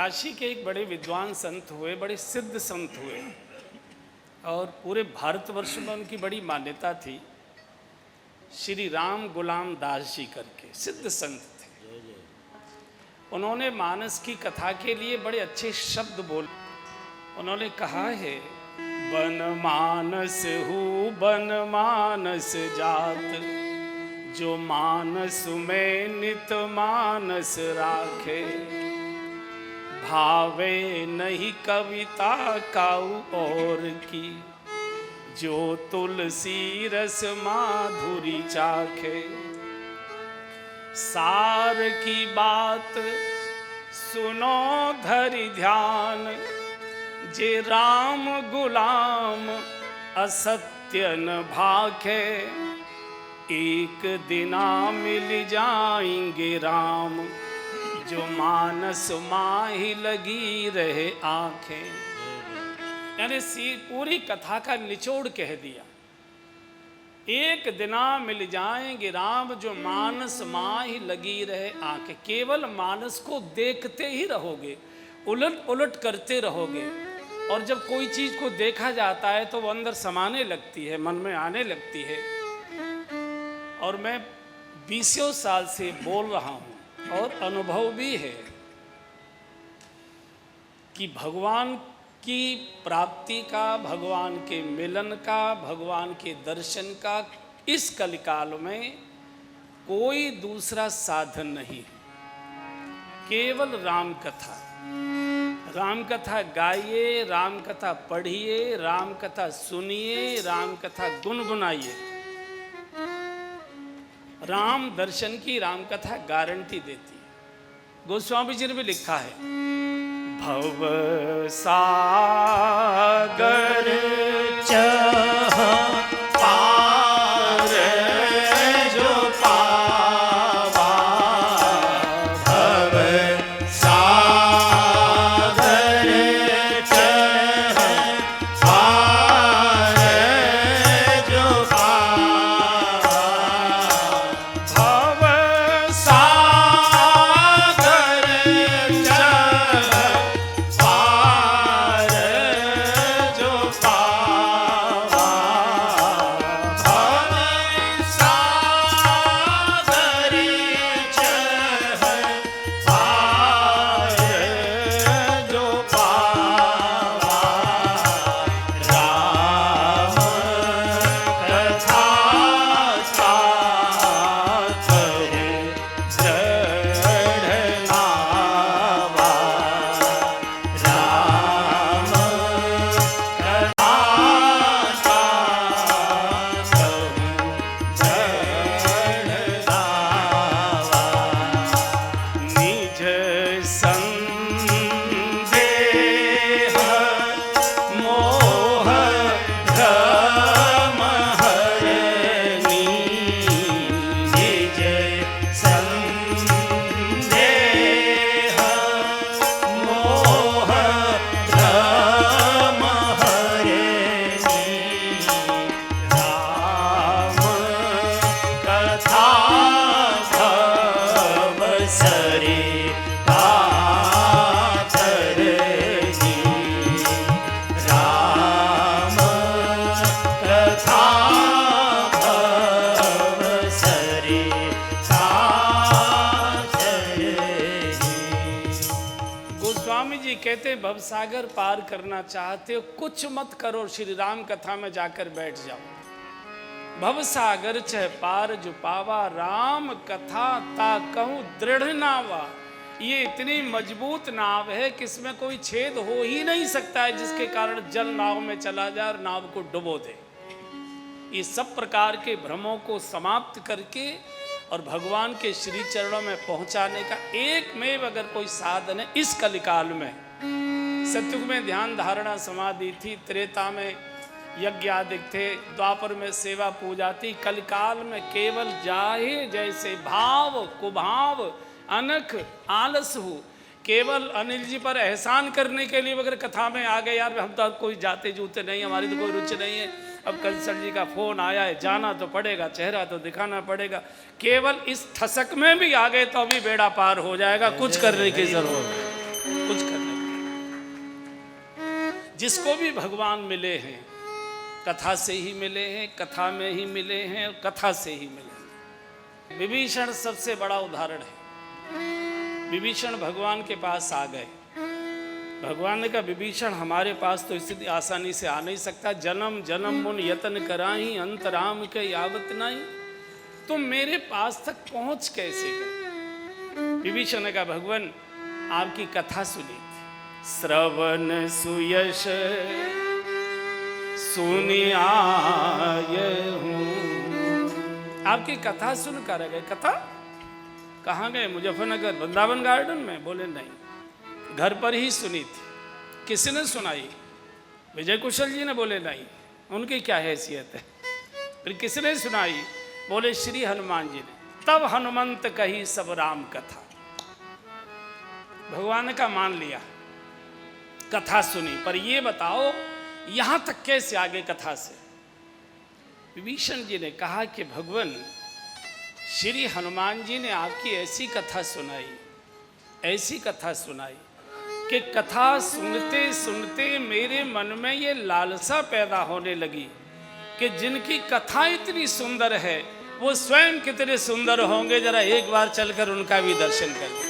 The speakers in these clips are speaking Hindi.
काशी के एक बड़े विद्वान संत हुए, बड़े सिद्ध संत हुए और पूरे भारतवर्ष में उनकी बड़ी मान्यता थी। श्री राम गुलाम दास जी करके सिद्ध संत थे। उन्होंने मानस की कथा के लिए बड़े अच्छे शब्द बोले। उन्होंने कहा है, बन मानस हूँ बन मानस जात, जो मानस में नित मानस राखे, भावे नहीं कविता काऊ और की, जो तुलसी रस माधुरी चाखे। सार की बात सुनो धरि ध्यान, जे राम गुलाम असत्य न भाखे, एक दिना मिल जाएंगे राम, जो मानस माही लगी रहे आंखें। यानी पूरी कथा का निचोड़ कह दिया, एक दिना मिल जाएंगे राम, जो मानस माही लगी रहे आंखें। केवल मानस को देखते ही रहोगे, उलट पुलट करते रहोगे, और जब कोई चीज को देखा जाता है तो वो अंदर समाने लगती है, मन में आने लगती है। और मैं 20 साल से बोल रहा हूं और अनुभव भी है कि भगवान की प्राप्ति का, भगवान के मिलन का, भगवान के दर्शन का इस कलिकाल में कोई दूसरा साधन नहीं है, केवल राम कथा। राम कथा गाइए, राम कथा पढ़िए, राम कथा सुनिए, राम कथा गुनगुनाइए। राम दर्शन की राम कथा गारंटी देती है। गोस्वामी जी ने भी लिखा है, भव सागर चह पार जो पावा, भव सागर चह पार जो पावा, भव सागर चह पार जो पावा, भव सागर चह पार जो पावा। राम कथा साथ दृढ़ नावा, राम कथा साथ दृढ़ नावा। निज संदेह मोह भ्रम हरनी, निज संदेह मोह भ्रम हरनी, राम कथा भव सरे कातरनी, राम कथा भव सरे कातरनी। गोस्वामी जी कहते, भवसागर पार करना चाहते हो, कुछ मत करो, श्री राम कथा में जाकर बैठ जाओ। भवसागर चह पार जो पावा, राम कथा ता कहूँ दृढ़ नावा। ये इतनी मजबूत नाव है कि इसमें कोई छेद हो ही नहीं सकता है, जिसके कारण जल नाव में चला जाए और नाव को डुबो दे। ये सब प्रकार के भ्रमों को समाप्त करके और भगवान के श्री चरणों में पहुंचाने का एकमेव अगर कोई साधन है इस कलिकाल में। सतयुग में ध्यान धारणा समाधि थी, त्रेता में यज्ञ आदि थे, द्वापर में सेवा पूजा थी, कलिकाल में केवल जाहे जैसे भाव कुभाव अनख आलस हो। केवल अनिल जी पर एहसान करने के लिए अगर कथा में आ गए, यार हम तो अब कोई जाते जूते नहीं, हमारी तो कोई रुचि नहीं है, अब कंसल जी का फोन आया है, जाना तो पड़ेगा, चेहरा तो दिखाना पड़ेगा, केवल इस ठसक में भी आ गए तो अभी बेड़ा पार हो जाएगा, कुछ करने की जरूरत है। कुछ करने को। जिसको भी भगवान मिले हैं कथा से ही मिले हैं, कथा में ही मिले हैं और कथा से ही मिले हैं। विभीषण सबसे बड़ा उदाहरण है। विभीषण भगवान के पास आ गए। भगवान ने कहा विभीषण हमारे पास तो इतनी आसानी से आ नहीं सकता, जन्म जन्म मुन यतन कराही अंत राम के यावत नहीं, तुम मेरे पास तक पहुंच कैसे गए? विभीषण ने कहा भगवान आपकी कथा सुनी थी, श्रवण सुयश सुनी आए हूँ। आपकी कथा सुनकर गए। कथा कहाँ गए? मुजफ्फरनगर वृंदावन गार्डन में? बोले नहीं, घर पर ही सुनी थी। किसने सुनाई? विजय कुशल जी ने? बोले नहीं, उनकी क्या हैसियत है। फिर किसने सुनाई? बोले श्री हनुमान जी ने। तब हनुमंत कही सब राम कथा। भगवान का मान लिया, कथा सुनी, पर ये बताओ यहां तक कैसे आगे कथा से? विभीषण जी ने कहा कि भगवान श्री हनुमान जी ने आपकी ऐसी कथा सुनाई, ऐसी कथा सुनाई कि कथा सुनते सुनते मेरे मन में ये लालसा पैदा होने लगी कि जिनकी कथा इतनी सुंदर है वो स्वयं कितने सुंदर होंगे, जरा एक बार चलकर उनका भी दर्शन कर लें।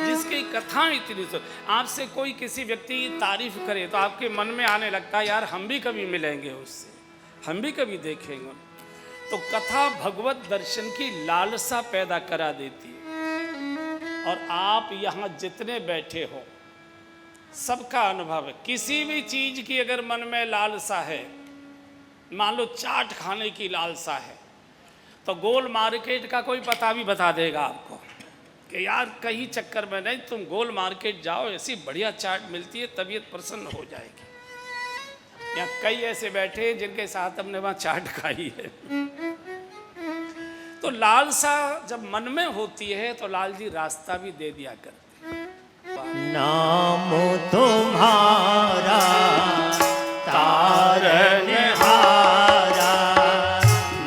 जिसकी कथा इतनी सुंदर, आपसे कोई किसी व्यक्ति की तारीफ करे तो आपके मन में आने लगता है यार हम भी कभी मिलेंगे उससे, हम भी कभी देखेंगे। तो कथा भगवत दर्शन की लालसा पैदा करा देती है। और आप यहाँ जितने बैठे हो सबका अनुभव है। किसी भी चीज की अगर मन में लालसा है, मान लो चाट खाने की लालसा है, तो गोल मार्केट का कोई पता भी बता देगा आपको कि यार कहीं चक्कर में नहीं, तुम गोल मार्केट जाओ, ऐसी बढ़िया चाट मिलती है, तबीयत प्रसन्न हो जाएगी। यहाँ कई ऐसे बैठे हैं जिनके साथ हमने वहाँ चाट खाई है। तो लालसा जब मन में होती है तो लाल जी रास्ता भी दे दिया करते। नाम तुम्हारा तारनहारा,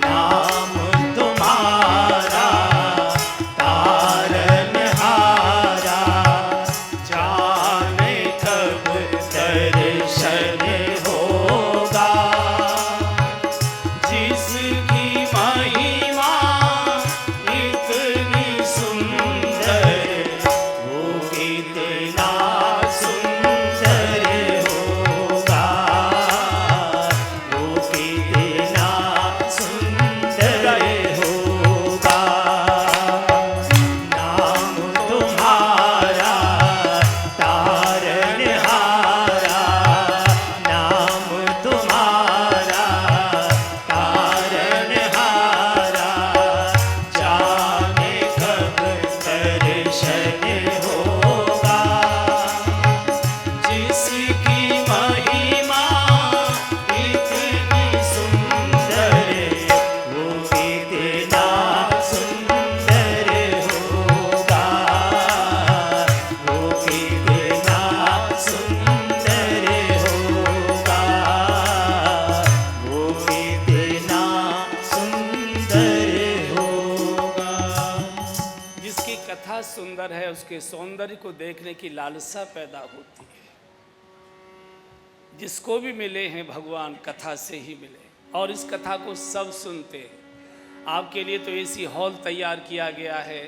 नाम तुम्हारा तारनहारा, जाने कब दर्शन होगा, जिसकी महिमा इतनी सुंदर, वो कितना सुंदर होगा, वो कितना सुंदर होगा। नाम तुम्हारा तारनहारा, नाम तुम्हारा तारनहारा, जाने कब दर्शन होगा, जिसकी महिमा इतनी सुंदर, वो कितना सुंदर होगा, वो कितना सुंदर होगा, वो कितना सुंदर होगा। जिसकी कथा सुंदर है उसके सौंदर्य को देखने की लालसा पैदा होती है। जिसको भी मिले हैं भगवान कथा से ही मिले, और इस कथा को सब सुनते हैं। आपके लिए तो ऐसी हॉल तैयार किया गया है,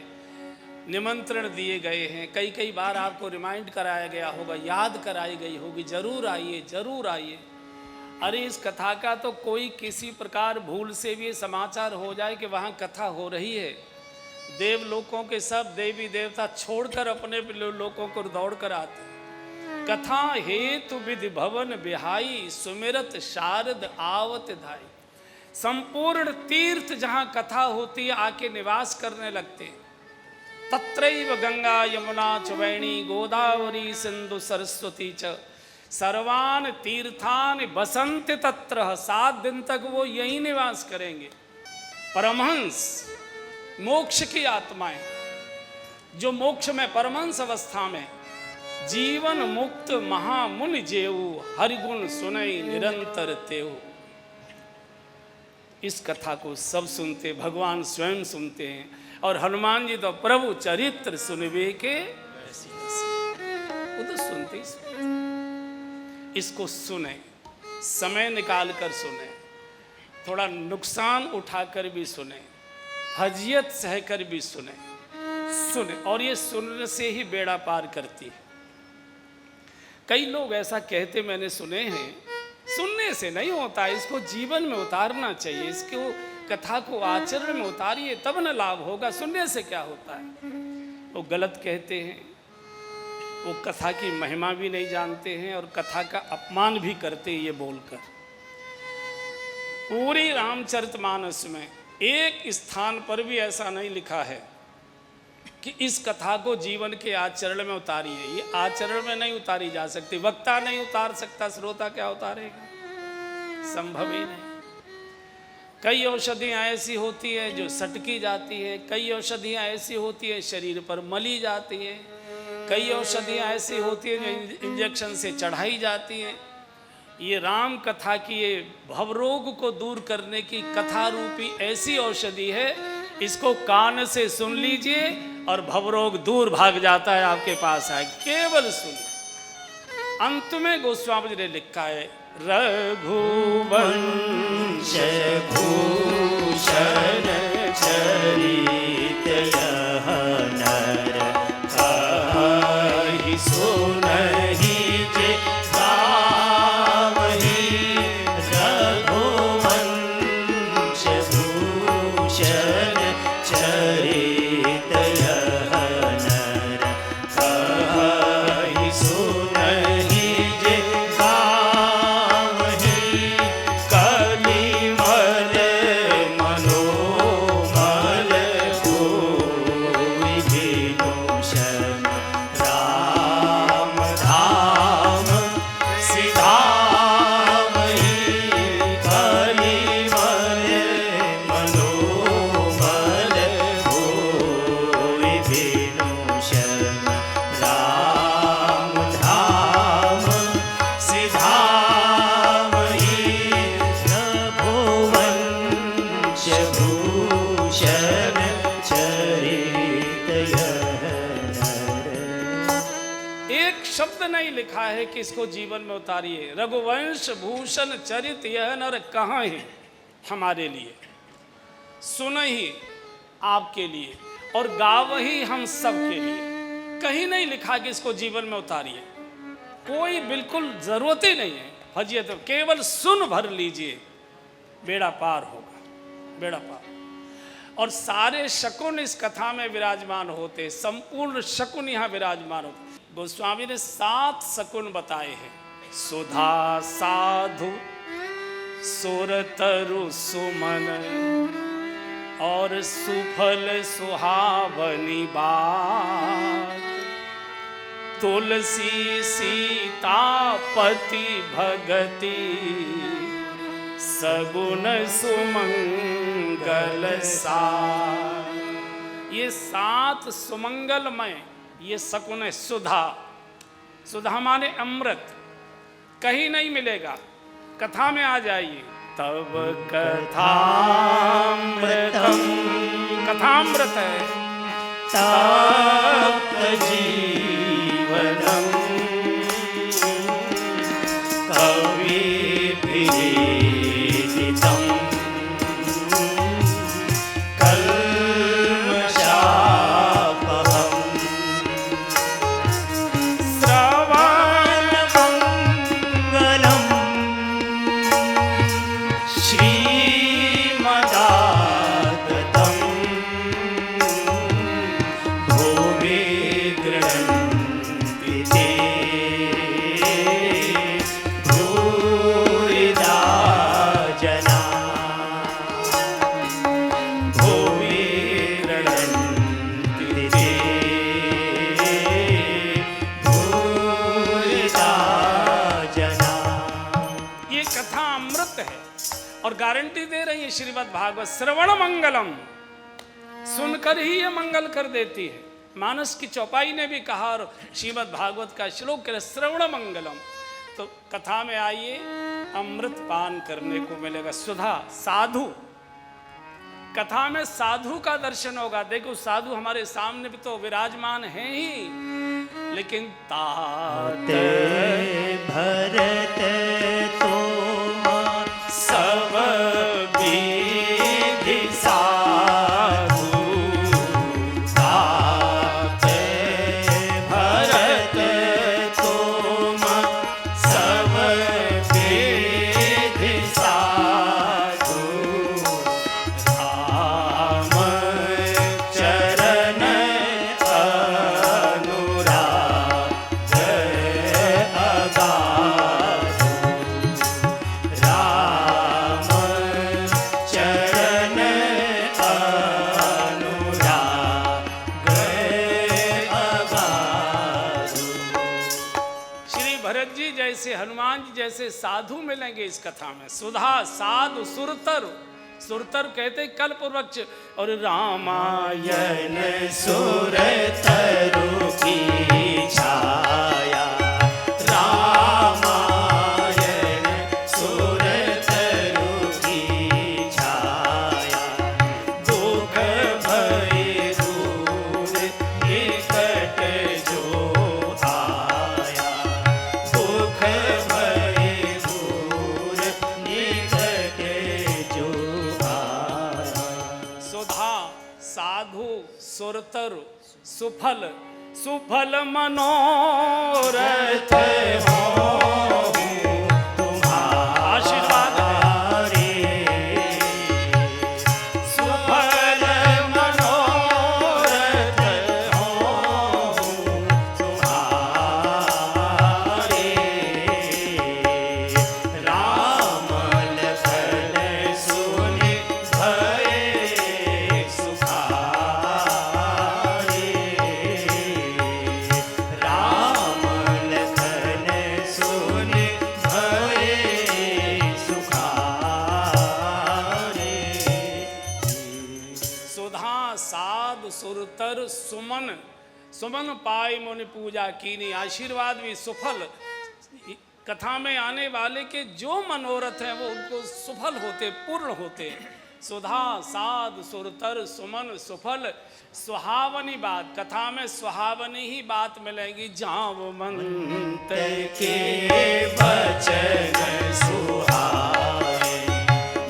निमंत्रण दिए गए हैं, कई कई बार आपको रिमाइंड कराया गया होगा, याद कराई गई होगी, जरूर आइए जरूर आइए। अरे इस कथा का तो कोई किसी प्रकार भूल से भी समाचार हो जाए कि वहाँ कथा हो रही है, देवलोकों के सब देवी देवता छोड़कर अपने लोकों को दौड़ कर आते हैं। कथा हेतु विधि भवन बिहाई, सुमिरत शारद आवत धाई। संपूर्ण तीर्थ जहाँ कथा होती है आके निवास करने लगते हैं। तत्रैव गंगा यमुना च वैणी गोदावरी सिंधु सरस्वती च, सर्वान तीर्थान बसंत तत्र। 7 दिन तक वो यही निवास करेंगे। परमहंस मोक्ष की आत्माएं जो मोक्ष में परमहंस अवस्था में जीवन मुक्त महामुनि जेऊ, हरिगुण सुनई निरंतर तेऊ। इस कथा को सब सुनते, भगवान स्वयं सुनते हैं। और हनुमान जी तो प्रभु चरित्र सुनवे के ही सुने। इसको सुने, समय निकाल कर सुने, थोड़ा नुकसान उठाकर भी सुने, फजियत सहकर भी सुने। और ये सुनने से ही बेड़ा पार करती है। कई लोग ऐसा कहते मैंने सुने हैं, सुनने से नहीं होता, इसको जीवन में उतारना चाहिए, इसको कथा को आचरण में उतारिए तब न लाभ होगा, सुनने से क्या होता है। वो गलत कहते हैं, वो कथा की महिमा भी नहीं जानते हैं और कथा का अपमान भी करते हैं ये बोलकर। पूरी रामचरितमानस में एक स्थान पर भी ऐसा नहीं लिखा है कि इस कथा को जीवन के आचरण में उतारिए। ये आचरण में नहीं उतारी जा सकती, वक्ता नहीं उतार सकता, श्रोता क्या उतारेगा, संभव ही नहीं। कई औषधियाँ ऐसी होती है जो सटकी जाती है, कई औषधियाँ ऐसी होती है शरीर पर मली जाती है, कई औषधियाँ ऐसी होती है जो इंजेक्शन से चढ़ाई जाती है। ये राम कथा की ये भवरोग को दूर करने की कथा रूपी ऐसी औषधि है, इसको कान से सुन लीजिए और भवरोग दूर भाग जाता है, आपके पास आए, केवल सुन। अंत में गोस्वामी जी ने लिखा है, रघुवंश भूषण चरित यह नर कहि सुनहि जे गावहि। रघुवंश भूषण चरित यह नर कहि सुनहि जे गावहि। कलिमल मनोमल कोइ विदूषण राम धाम सिधावहि। कलिमल मनोमल कोइ विदूषण राम धाम सिधावहि। रघुवंश भूषण चरित यह नर। एक शब्द नहीं लिखा है कि इसको जीवन में उतारिए। रघुवंश भूषण चरित यह नर कहाँ है हमारे लिए, सुन ही आपके लिए और गाव ही हम सब के लिए। कहीं नहीं लिखा कि इसको जीवन में उतारिए, कोई बिल्कुल जरूरत ही नहीं है फजियत, केवल सुन भर लीजिए, बेड़ा पार होगा, बेड़ा पार। और सारे शकुन इस कथा में विराजमान होते, संपूर्ण शकुन यहाँ विराजमान होते। गोस्वामी ने 7 शकुन बताए हैं, सुधा साधु सुरतरु सुमन और सुफल सुहावनी बात। तुलसी सीता पति भगति सगुन सुमंगल सार। ये 7 सुमंगलमय ये शकुन है। सुधा, सुधा माने अमृत, कहीं नहीं मिलेगा, कथा में आ जाइए। तब कथामृतम, कथामृत है। तप्त जीवनम कविभिरीडितम कल्मषापहम् श्रवणमङ्गलम् श्रीमदागतम् भुवि गृह्णन्ति ते भूरिदा जना। भुवि गृह्णन्ति ते भूरिदा जना। ये कथा अमृत है और गारंटी दे रही है श्रीमद् भागवत, श्रवण मंगलम, सुनकर ही ये मंगल कर देती है। मानस की चौपाई ने भी कहा और श्रीमद् भागवत का श्लोक है श्रवण मंगलम। तो कथा में आइए, अमृत पान करने को मिलेगा। सुधा साधु, कथा में साधु का दर्शन होगा। देखो साधु हमारे सामने भी तो विराजमान हैं ही, लेकिन तात ते भरत तुम सब विधि साधु, तात भरत तुम सब विधि साधु, राम चरण अनुराग अगाधु, राम चरण अनुराग अगाधु। श्री भरत जी जैसे, हनुमान जी जैसे साधु मिलेंगे इस कथा में। सुधा साधु सुरतर, सुरतर कहते कल्प वृक्ष, और रामायण यन सुर तरु की छाया, रामायण सुर तरु की छाया, दुख भय दूर निकट जो आया, दुख भय दूर निकट जो आया। सुधा साधु सुरतर सुफल, सुफल मनोरथ हो आशीर्वाद सुफल मनोरथ हो तुम्हारे, राम लखन सुनि भय सुखारे, राम लखन सुनि भय सुखारे। सुधा साधु सुरतर सुमन, सुमन पाई मुनि पूजा कीनी, आशीर्वाद भी सुफल। कथा में आने वाले के जो मनोरथ हैं वो उनको सुफल होते, पूर्ण होते। सुधा साधु सुरतर सुमन सुफल, सुहावनी बात, कथा में सुहावनी ही बात मिलेगी। जावमंत के वचन सुहाए,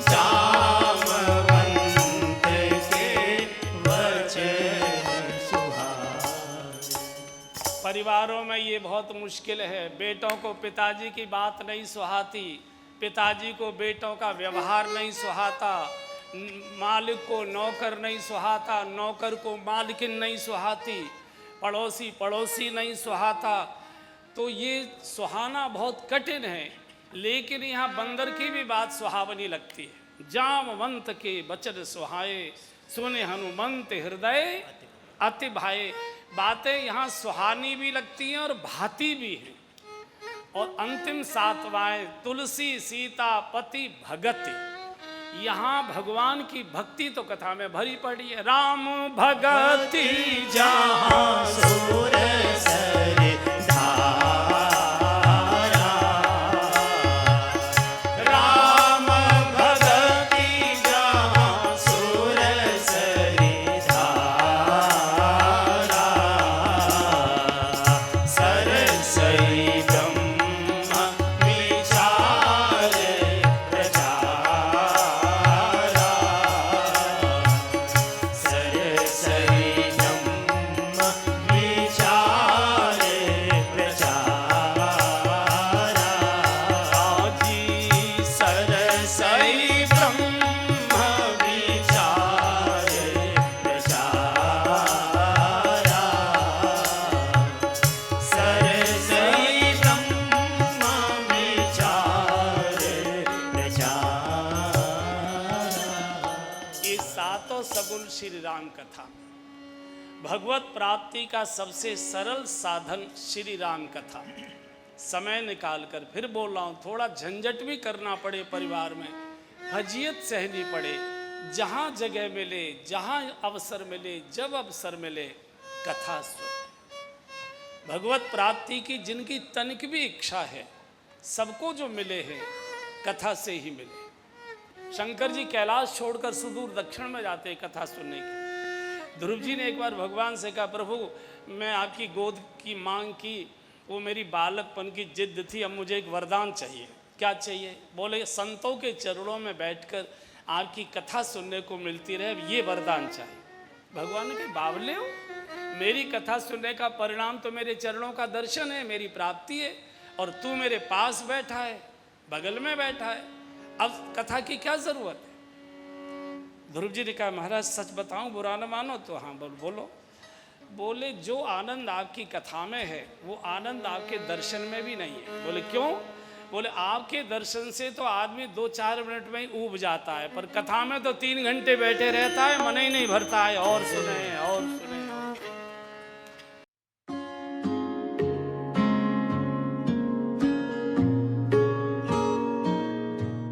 जामवंत के वचन सुहाए। परिवारों में ये बहुत मुश्किल है, बेटों को पिताजी की बात नहीं सुहाती, पिताजी को बेटों का व्यवहार नहीं सुहाता, मालिक को नौकर नहीं सुहाता, नौकर को मालकिन नहीं सुहाती, पड़ोसी पड़ोसी नहीं सुहाता। तो ये सुहाना बहुत कठिन है, लेकिन यहाँ बंदर की भी बात सुहावनी लगती है। जामवंत के वचन सुहाए, सुने हनुमंत हृदय अति भाए। बातें यहाँ सुहानी भी लगती हैं और भाती भी हैं। और अंतिम सातवाएं तुलसी सीता पति भगति, यहाँ भगवान की भक्ति तो कथा में भरी पड़ी है। राम भगति जहाँ सुर सर धारा, राम भगति जहाँ सुर सर धारा, सरसई ब्रह्म विचार प्रचारा, सरसई ब्रह्म विचार प्रचारा, जी सरसई ब्रह्म विचार प्रचारा, सरसई ब्रह्म विचार प्रचारा। ये सातों सगुण श्री राम कथा, भगवत प्राप्ति का सबसे सरल साधन श्री राम कथा। समय निकालकर फिर बोल रहा हूँ, थोड़ा झंझट भी करना पड़े परिवार में, फजीयत सहनी पड़े, जहाँ जगह मिले, जहाँ अवसर मिले, जब अवसर मिले कथा सुन। भगवत प्राप्ति की जिनकी तनिक भी इच्छा है, सबको जो मिले हैं कथा से ही मिले। शंकर जी कैलाश छोड़कर सुदूर दक्षिण में जाते कथा सुनने की। ध्रुव जी ने एक बार भगवान से कहा, प्रभु मैं आपकी गोद की मांग की, वो मेरी बालकपन की जिद थी, अब मुझे एक वरदान चाहिए। क्या चाहिए? बोले संतों के चरणों में बैठकर आपकी कथा सुनने को मिलती रहे, ये वरदान चाहिए। भगवान ने कहा बावले हो, मेरी कथा सुनने का परिणाम तो मेरे चरणों का दर्शन है, मेरी प्राप्ति है, और तू मेरे पास बैठा है, बगल में बैठा है, अब कथा की क्या जरूरत है? ध्रुव जी ने कहा महाराज सच बताऊं, बुरा न मानो तो। हाँ बोलो। बोले जो आनंद आपकी कथा में है वो आनंद आपके दर्शन में भी नहीं है। बोले क्यों? बोले आपके दर्शन से तो आदमी 2-4 मिनट में ही ऊब जाता है, पर कथा में तो 3 घंटे बैठे रहता है, मन ही नहीं भरता है, और सुने और सुने।